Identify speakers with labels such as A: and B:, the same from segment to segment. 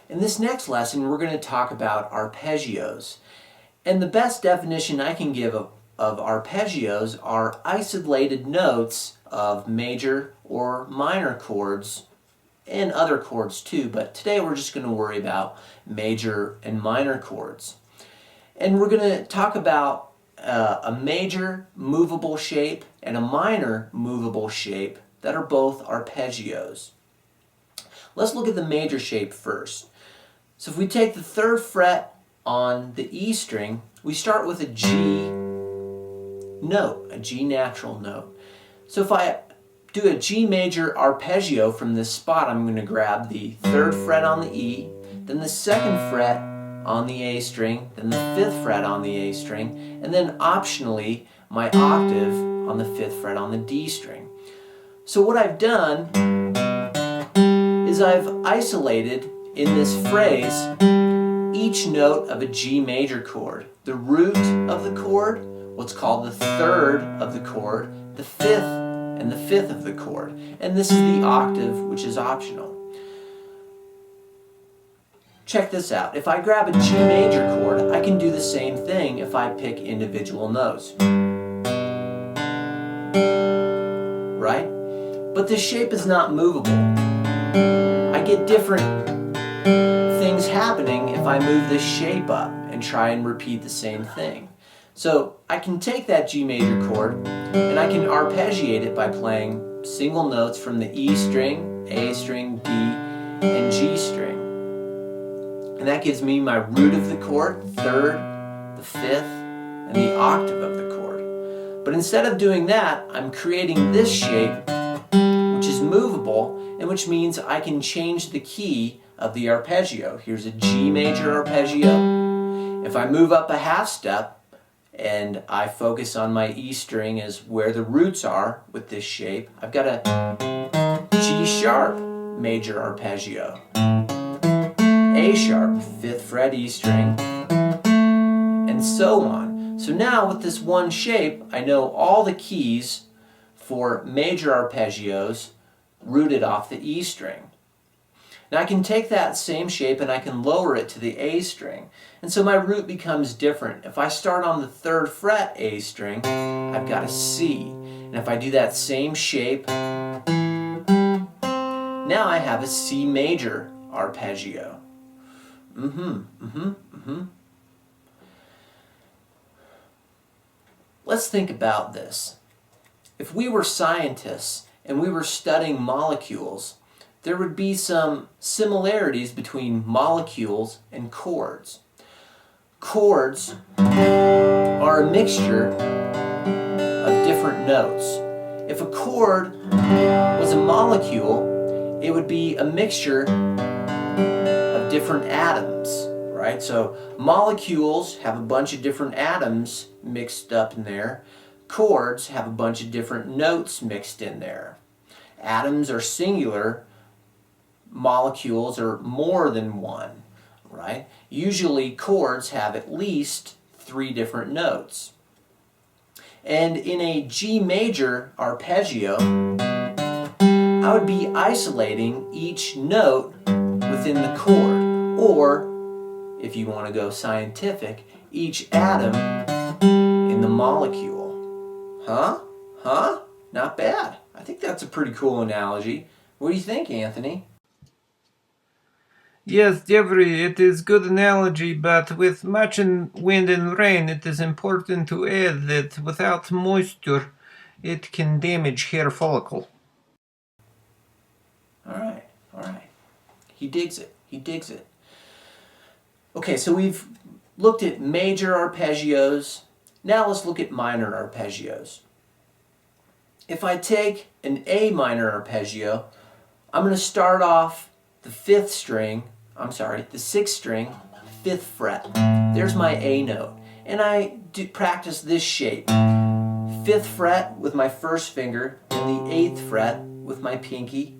A: In this next lesson, we're going to talk about arpeggios. And the best definition I can give of arpeggios are isolated notes of major or minor chords and other chords too, but today we're just going to worry about major and minor chords. And we're going to talk about a major movable shape and a minor movable shape that are both arpeggios. Let's look at the major shape first. So if we take the 3rd fret on the E string, we start with a G note, a G natural note. So if I do a G major arpeggio from this spot, I'm going to grab the 3rd fret on the E, then the 2nd fret on the A string, then the 5th fret on the A string, and then optionally my octave on the 5th fret on the D string. So what I've done is I've isolated in this phrase each note of a G major chord. The root of the chord, what's called the 3rd of the chord, the 5th and the 5th of the chord. And this is the octave, which is optional. Check this out. If I grab a G major chord, I can do the same thing if I pick individual notes. Right? But this shape is not movable. I get different things happening if I move this shape up and try and repeat the same thing. So I can take that G major chord and I can arpeggiate it by playing single notes from the E string, A string, D, and G string. And that gives me my root of the chord, 3rd, the 5th, and the octave of the chord. But instead of doing that, I'm creating this shape, which is movable, and which means I can change the key of the arpeggio. Here's a G major arpeggio. If I move up a half step and I focus on my E string as where the roots are with this shape, I've got a G sharp major arpeggio. A sharp, 5th fret E string, and so on. So now with this one shape, I know all the keys for major arpeggios rooted off the E string. Now I can take that same shape and I can lower it to the A string. And so my root becomes different. If I start on the 3rd fret A string, I've got a C. And if I do that same shape, now I have a C major arpeggio. Let's think about this. If we were scientists and we were studying molecules, there would be some similarities between molecules and chords. Chords are a mixture of different notes. If a chord was a molecule, it would be a mixture of different atoms, right? So molecules have a bunch of different atoms mixed up in there. Chords have a bunch of different notes mixed in there. Atoms are singular. Molecules are more than one, right? Usually chords have at least 3 different notes. And in a G major arpeggio, I would be isolating each note within the chord, or, if you want to go scientific, each atom in the molecule. Huh? Not bad. I think that's a pretty cool analogy. What do you think, Anthony?
B: Yes, Jeffrey, it is good analogy, but with much wind and rain, it is important to add that without moisture, it can damage hair follicle.
A: All right. He digs it. Okay, so we've looked at major arpeggios. Now let's look at minor arpeggios. If I take an A minor arpeggio, I'm going to start off the 6th string, 5th fret. There's my A note. And I practice this shape. 5th fret with my 1st finger, and the 8th fret with my pinky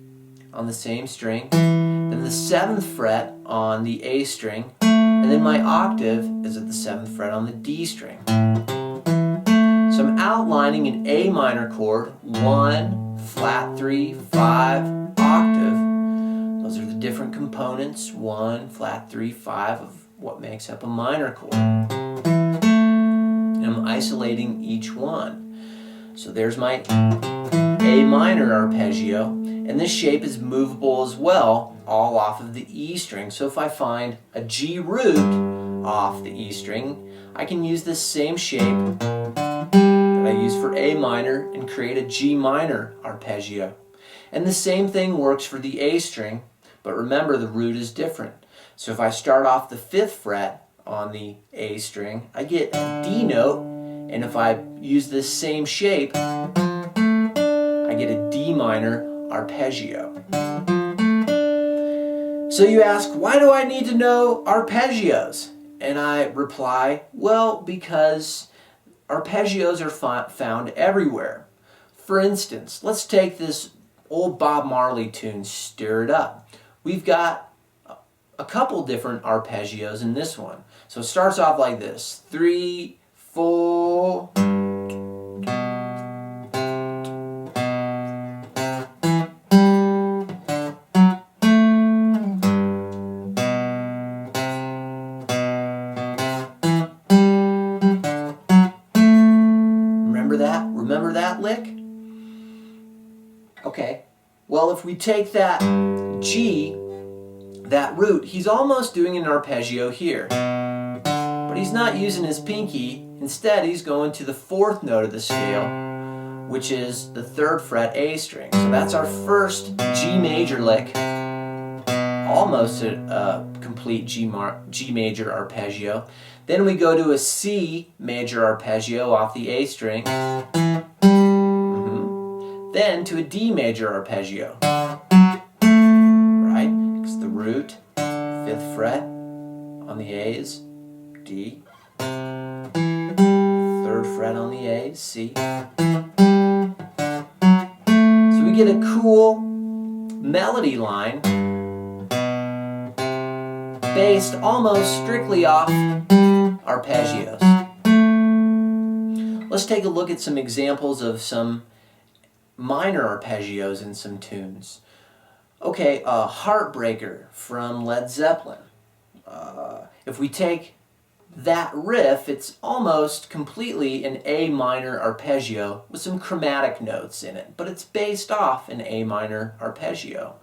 A: on the same string, then the 7th fret on the A string, and then my octave is at the 7th fret on the D string. So I'm outlining an A minor chord, 1, flat 3, 5, octave. Those are the different components, 1, flat 3, 5, of what makes up a minor chord. And I'm isolating each one. So there's my A minor arpeggio, and this shape is movable as well, all off of the E string. So if I find a G root off the E string, I can use this same shape that I use for A minor and create a G minor arpeggio. And the same thing works for the A string, but remember the root is different. So if I start off the 5th fret on the A string, I get a D note, and if I use this same shape, I get a D minor arpeggio. So you ask, why do I need to know arpeggios? And I reply, well, because arpeggios are found everywhere. For instance, let's take this old Bob Marley tune, Stir It Up. We've got a couple different arpeggios in this one. So it starts off like this, 3, 4. Remember that lick? Okay, well if we take that G, that root, he's almost doing an arpeggio here. But he's not using his pinky. Instead, he's going to the 4th note of the scale, which is the 3rd fret A string. So that's our first G major lick. Almost a complete G major arpeggio. Then we go to a C major arpeggio off the A string. Then to a D major arpeggio. Right? Because the root, 5th fret on the A's, D. 3rd fret on the A's, C. So we get a cool melody line based almost strictly off arpeggios. Let's take a look at some examples of some minor arpeggios in some tunes. Okay, Heartbreaker from Led Zeppelin. If we take that riff, it's almost completely an A minor arpeggio with some chromatic notes in it, but it's based off an A minor arpeggio.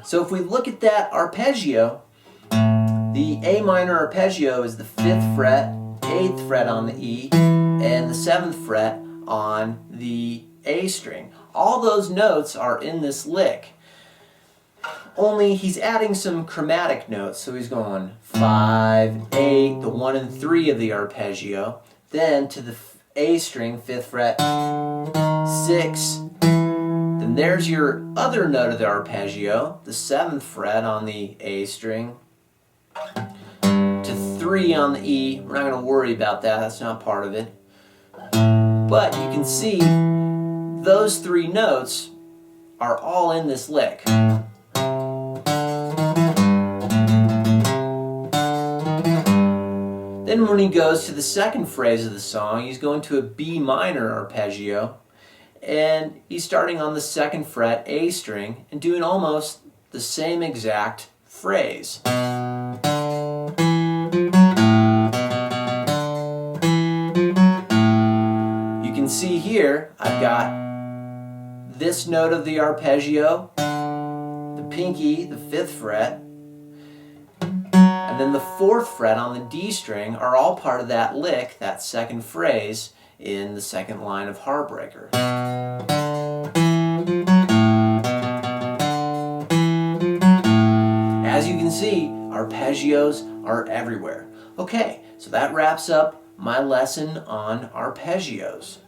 A: So if we look at that arpeggio, the A minor arpeggio is the 5th fret, 8th fret on the E, and the 7th fret on the A string. All those notes are in this lick. Only he's adding some chromatic notes, so he's going 5, 8, the 1 and 3 of the arpeggio, then to the A string, 5th fret, 6, then there's your other note of the arpeggio, the 7th fret on the A string, to 3 on the E. We're not going to worry about that, that's not part of it. But you can see those 3 notes are all in this lick. Then when he goes to the 2nd phrase of the song, he's going to a B minor arpeggio, and he's starting on the 2nd fret A string and doing almost the same exact phrase. You can see here I've got this note of the arpeggio, the pinky, the 5th fret, and then the 4th fret on the D string are all part of that lick, that 2nd phrase in the 2nd line of Heartbreaker. As you can see, arpeggios are everywhere. Okay, so that wraps up my lesson on arpeggios.